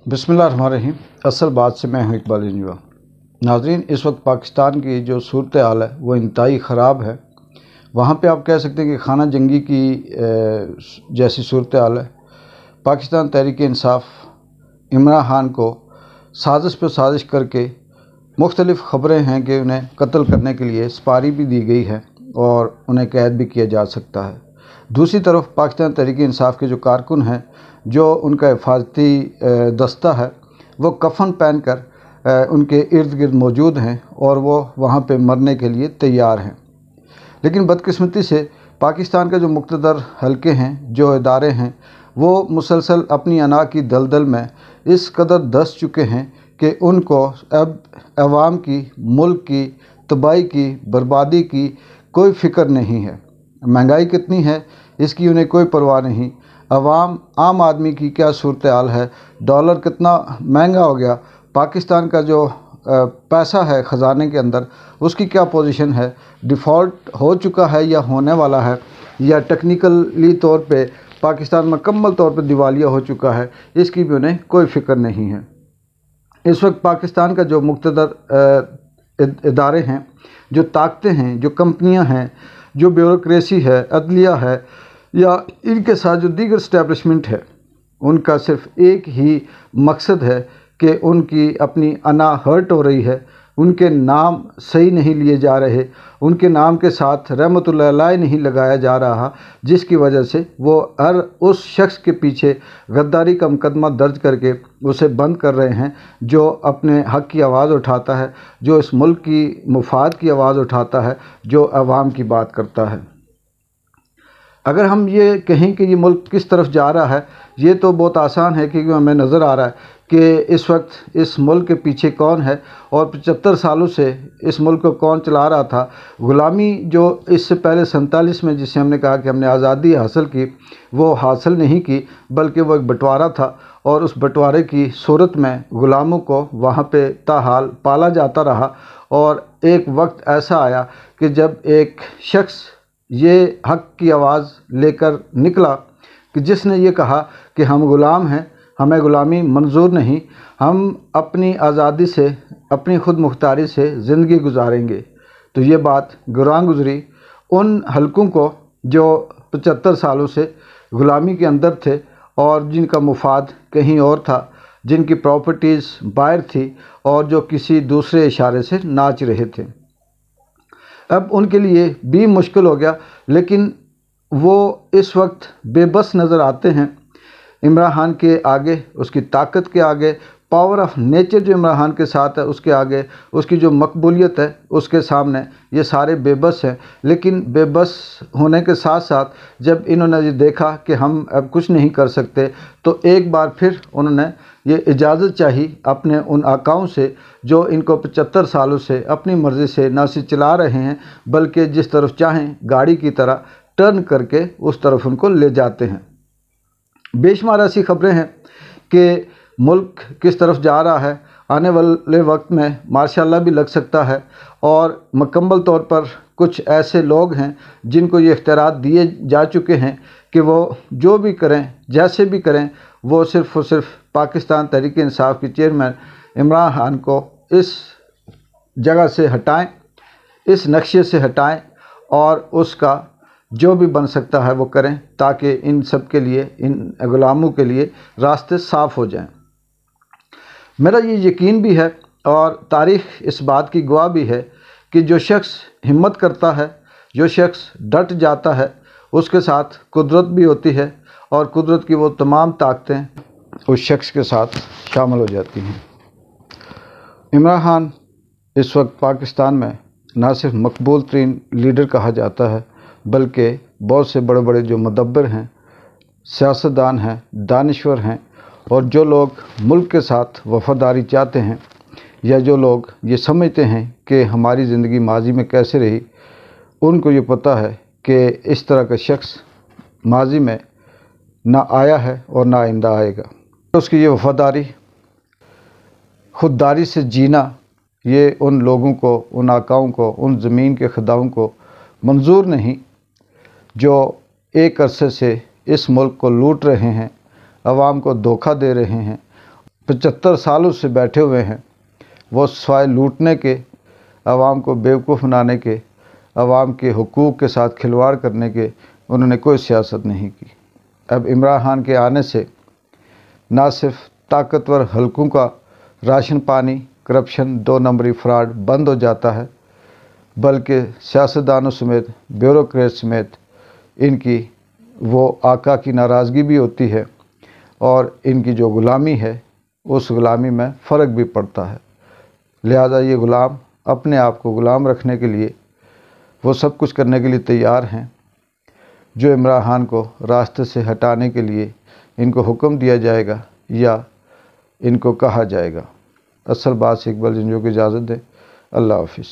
बिस्मिल्लाहिर्रहमानिर्रहीम। असल बात से मैं हूँ इकबाल इंजवा। नाज़रीन, इस वक्त पाकिस्तान की जो सूरत हाल है वो इंतहाई ख़राब है। वहाँ पे आप कह सकते हैं कि खाना जंगी की जैसी सूरत हाल है। पाकिस्तान तहरीक इंसाफ इमरान खान को साजिश पर साजिश करके मुख्तलिफ़ ख़बरें हैं कि उन्हें कत्ल करने के लिए सुपारी भी दी गई है और उन्हें कैद भी किया जा सकता है। दूसरी तरफ पाकिस्तान तहरीक इंसाफ के जो कारकुन हैं, जो उनका हिफाजती दस्ता है, वो कफन पहन कर उनके इर्द गिर्द मौजूद हैं और वो वहाँ पे मरने के लिए तैयार हैं। लेकिन बदकिस्मती से पाकिस्तान के जो मुक़्तदर हलके हैं, जो इदारे हैं, वो मुसलसल अपनी अना की दलदल में इस कदर धंस चुके हैं कि उनको अब अवाम की, मुल्क की तबाही की, बर्बादी की कोई फ़िक्र नहीं है। महंगाई कितनी है इसकी उन्हें कोई परवाह नहीं। आम आदमी की क्या सूरत हाल है, डॉलर कितना महंगा हो गया, पाकिस्तान का जो पैसा है ख़जाने के अंदर उसकी क्या पोजीशन है, डिफ़ॉल्ट हो चुका है या होने वाला है, या टेक्निकली तौर पे पाकिस्तान मुकम्मल तौर पे दिवालिया हो चुका है, इसकी भी उन्हें कोई फ़िक्र नहीं है। इस वक्त पाकिस्तान का जो मुक़्तदर इदारे हैं, जो ताकतें हैं, जो कंपनियां हैं, जो ब्यूरोक्रेसी है, अदलिया है, या इनके साथ जो दीगर इस्टेब्लिशमेंट है, उनका सिर्फ़ एक ही मकसद है कि उनकी अपनी अना हर्ट हो रही है, उनके नाम सही नहीं लिए जा रहे, उनके नाम के साथ रहमतुल्लाह अलैह नहीं लगाया जा रहा, जिसकी वजह से वो हर उस शख्स के पीछे गद्दारी का मुकदमा दर्ज करके उसे बंद कर रहे हैं जो अपने हक़ की आवाज़ उठाता है, जो इस मुल्क की मुफाद की आवाज़ उठाता है, जो अवाम की बात करता है। अगर हम ये कहें कि ये मुल्क किस तरफ जा रहा है, ये तो बहुत आसान है, क्योंकि हमें नज़र आ रहा है कि इस वक्त इस मुल्क के पीछे कौन है और 75 सालों से इस मुल्क को कौन चला रहा था। ग़ुलामी जो इससे पहले 47 में, जिसे हमने कहा कि हमने आज़ादी हासिल की, वो हासिल नहीं की, बल्कि वो एक बंटवारा था और उस बंटवारे की सूरत में ग़ुलामों को वहाँ पे ताहाल पाला जाता रहा। और एक वक्त ऐसा आया कि जब एक शख्स ये हक़ की आवाज़ लेकर निकला कि जिसने ये कहा कि हम ग़ुलाम हैं, हमें ग़ुलामी मंजूर नहीं, हम अपनी आज़ादी से, अपनी ख़ुद मुख्तारी से ज़िंदगी गुजारेंगे। तो ये बात गुरां गुज़री उन हलकों को जो 75 सालों से ग़ुलामी के अंदर थे और जिनका मुफाद कहीं और था, जिनकी प्रॉपर्टीज़ बाहर थी और जो किसी दूसरे इशारे से नाच रहे थे। अब उनके लिए भी मुश्किल हो गया, लेकिन वो इस वक्त बेबस नज़र आते हैं इमरान खान के आगे, उसकी ताकत के आगे, पावर ऑफ नेचर जो इमरान खान के साथ है उसके आगे, उसकी जो मकबूलियत है उसके सामने ये सारे बेबस हैं। लेकिन बेबस होने के साथ साथ जब इन्होंने ये देखा कि हम अब कुछ नहीं कर सकते, तो एक बार फिर उन्होंने ये इजाज़त चाहिए अपने उन आकाओं से जो इनको 75 सालों से अपनी मर्ज़ी से ना सिर्फ चला रहे हैं, बल्कि जिस तरफ चाहें गाड़ी की तरह टर्न करके उस तरफ उनको ले जाते हैं। बेशुमार ऐसी ख़बरें हैं कि मुल्क किस तरफ जा रहा है। आने वाले वक्त में माशाअल्लाह भी लग सकता है और मुकम्मल तौर पर कुछ ऐसे लोग हैं जिनको ये इख्तियारात दिए जा चुके हैं कि वो जो भी करें, जैसे भी करें, वो सिर्फ़ और सिर्फ पाकिस्तान तहरीक इंसाफ के चेयरमैन इमरान खान को इस जगह से हटाएं, इस नक्शे से हटाएं और उसका जो भी बन सकता है वो करें, ताकि इन सब के लिए, इन ग़ुलामों के लिए रास्ते साफ़ हो जाएं। मेरा ये यकीन भी है और तारीख़ इस बात की गवाह भी है कि जो शख्स हिम्मत करता है, जो शख्स डट जाता है, उसके साथ कुदरत भी होती है और कुदरत की वो तमाम ताकतें उस शख्स के साथ शामिल हो जाती हैं। इमरान खान इस वक्त पाकिस्तान में ना सिर्फ मकबूल तरीन लीडर कहा जाता है, बल्कि बहुत से बड़े बड़े जो मुदब्बिर हैं, सियासतदान हैं, दानिश्वर हैं, और जो लोग मुल्क के साथ वफ़ादारी चाहते हैं, या जो लोग ये समझते हैं कि हमारी ज़िंदगी माजी में कैसे रही, उनको ये पता है कि इस तरह का शख्स माजी में ना आया है और ना आइंदा आएगा। उसकी ये वफ़ादारी, खुददारी से जीना, ये उन लोगों को, उन आकाओं को, उन ज़मीन के खुदाओं को मंजूर नहीं जो एक अरसे से इस मुल्क को लूट रहे हैं, आवाम को धोखा दे रहे हैं 75 سالوں سے بیٹھے ہوئے ہیں، وہ سوائے لوٹنے کے، عوام کو بیوقوف بنانے کے، عوام کے حقوق کے ساتھ کھلواڑ کرنے کے انہوں نے کوئی سیاست نہیں کی۔ اب عمران خان کے آنے سے نہ صرف طاقتور حلقوں کا راشن پانی، کرپشن، 2 نمبری فراڈ بند ہو جاتا ہے، بلکہ سیاستدانوں سمیت، بیوروکریٹ سمیت ان کی وہ آقا کی ناراضگی بھی ہوتی ہے، اور ان کی جو غلامی ہے اس غلامی میں فرق بھی پڑتا ہے۔ لہذا یہ غلام اپنے آپ کو غلام رکھنے کے لیے وہ سب کچھ کرنے کے لیے تیار ہیں جو عمران خان کو راستے سے ہٹانے کے لیے ان کو حکم دیا جائے گا یا ان کو کہا جائے گا۔ اصل بات سے اقبال جنجو کو اجازت دیں۔ اللہ حافظ۔